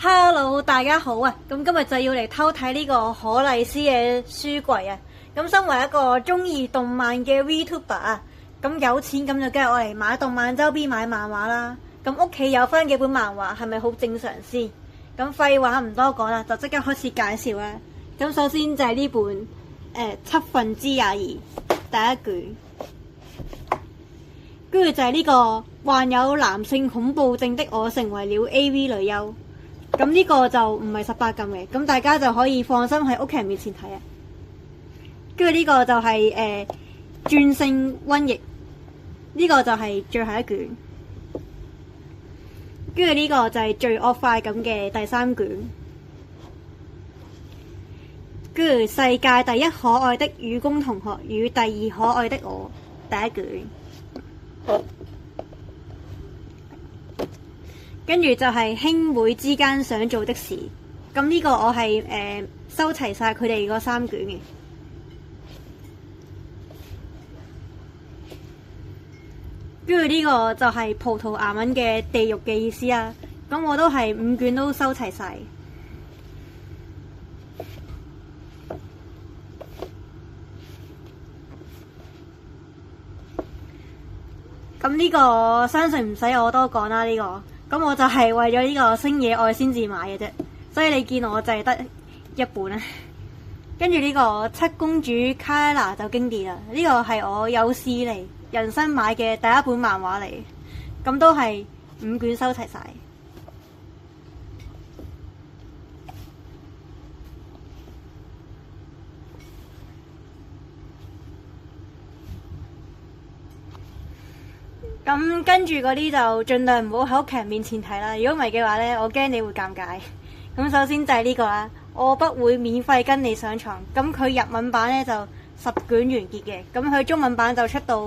Hello，大家好啊！咁今日就要嚟偷睇呢個可麗絲嘅書櫃啊！咁身為一個中意動漫嘅 VTuber 啊，咁有錢咁就梗係我嚟買動漫周邊買漫畫啦。咁屋企有翻幾本漫畫係咪好正常先？咁廢話唔多講啦，就即刻開始介紹啦。咁首先就係呢本七分之廿二第一卷，跟住就係呢個患有男性恐怖症的我成為了 AV 女優。咁呢個就唔係18禁嘅，咁大家就可以放心喺屋企人面前睇啊。跟住呢個就係轉性瘟疫，呢個就係最後一卷。跟住呢個就係罪惡快感嘅第3卷。跟住世界第一可愛的雨宮同學與第2可愛的我第一卷。跟住就係兄妹之間想做的事，咁呢個我係收齊晒佢哋嗰3卷嘅。跟住呢個就係葡萄牙文嘅地獄嘅意思啊，咁我都係5卷都收齊晒。咁呢個相信唔使我多講啦，呢個。咁我就係為咗呢個星野愛先至買嘅啫，所以你見我就係得一本啦。跟住呢個七公主卡拉就經典啦，呢個係我有史以嚟人生買嘅第一本漫畫嚟，咁都係5卷收齊晒。咁跟住嗰啲就盡量唔好喺屋企人面前睇啦，如果唔係嘅話呢，我驚你會尷尬。咁首先就係呢個啦，我不會免費跟你上床。咁佢日文版呢就10卷完結嘅，咁佢中文版就出到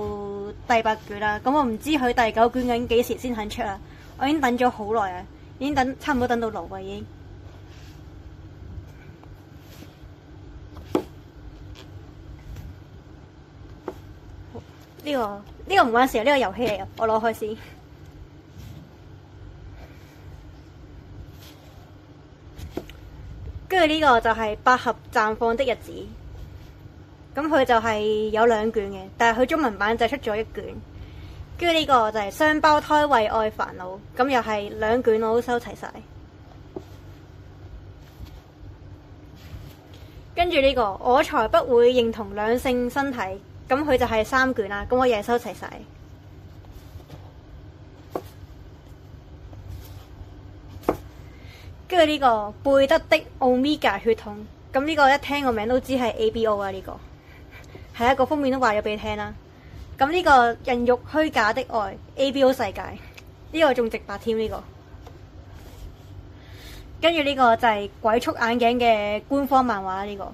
第8卷啦。咁我唔知佢第9卷究竟幾時先肯出啊？我已經等咗好耐啊，已經差唔多等到老啊已經。呢個唔關事啊，呢個遊戲嚟啊，我攞開先。跟住呢個就係百合綻放的日子，咁佢就係有2卷嘅，但係佢中文版就出咗1卷。跟住呢個就係雙胞胎為愛煩惱，咁又係2卷我都收齊晒。跟住呢個我才不會認同兩性身體。咁佢就係3卷啦，咁我亦係收齊晒。跟住呢個貝德的奧米伽血統，咁呢個一聽個名都知係 ABO 啊，呢個係一個封面都話咗俾你聽啦。咁呢個人肉虛假的愛 ABO 世界，呢個仲直白添呢個。跟住呢個就係鬼畜眼鏡嘅官方漫畫呢個。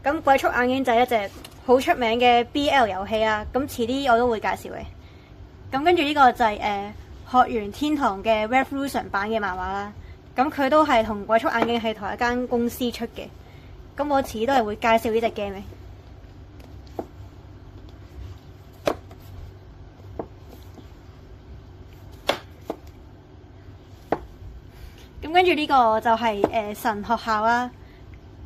咁鬼畜眼鏡就係一隻好出名嘅 BL 遊戲啊，咁遲啲我都會介紹嘅。咁跟住呢個就係學園天堂嘅 Revolution 版嘅漫畫啦，咁佢都係同鬼畜眼鏡係同一間公司出嘅，咁我遲啲都係會介紹呢隻 game 嘅。咁跟住呢個就係神學校啦。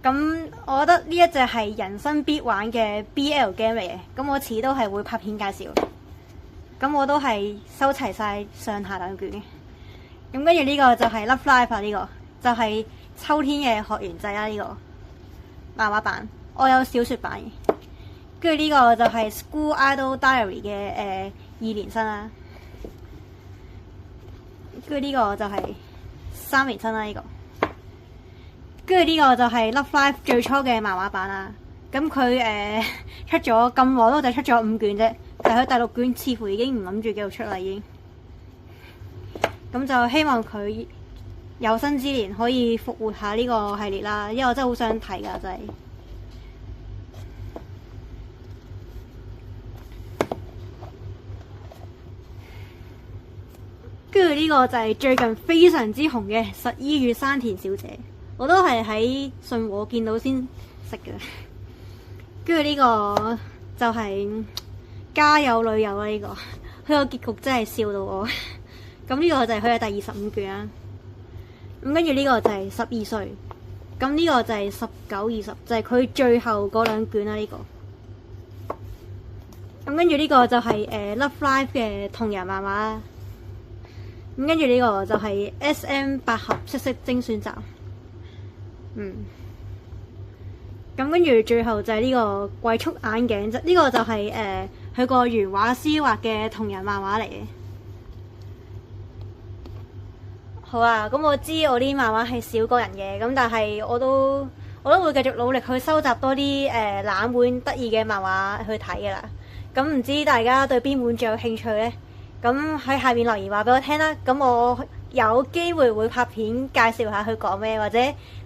咁我覺得呢一隻係人生必玩嘅 BL game 嚟嘅，咁我遲都係會拍片介紹。咁我都係收齊晒上下2卷嘅。咁跟住呢個就係 Love Live 啊，呢個就係秋天嘅學園祭啦，呢個漫畫版，我有小說版嘅。跟住呢個就係 School Idol Diary 嘅2年生啦。跟住呢個就係3年生啦，呢個。跟住呢個就係 Love Live 最初嘅漫畫版啦，咁佢出咗咁耐都就出咗5卷啫，但係佢第6卷似乎已經唔諗住繼續出啦已經。咁就希望佢有生之年可以復活下呢個系列啦，因為我真係好想睇㗎真係。跟住呢個就係最近非常之紅嘅實衣與山田小姐。我都係喺信和見到先識嘅，跟住呢個就係家有女友啦，呢個佢個結局真係笑到我。咁呢個就係佢嘅第25卷啦。咁跟住呢個就係12歲，咁呢個就係19、20，就係佢最後嗰2卷啦呢個。咁跟住呢個就係Love Live 嘅同人漫畫啦。咁跟住呢個就係 SM 百合色色精選集。咁跟住最後就係呢個鬼畜眼鏡，呢個就係佢個原畫師畫嘅同人漫畫嚟嘅。好啊，咁我知我啲漫畫係少過人嘅，咁但係我都會繼續努力去收集多啲冷門得意嘅漫畫去睇㗎啦。咁唔知大家對邊本最有興趣呢？咁喺下面留言話俾我聽啦。咁我有機會會拍片介紹下佢講咩，或者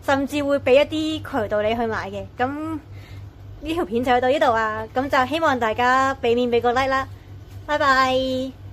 甚至會俾一啲渠道你去買嘅。咁呢條片就去到呢度啊。咁就希望大家俾面俾個 like 啦。拜拜。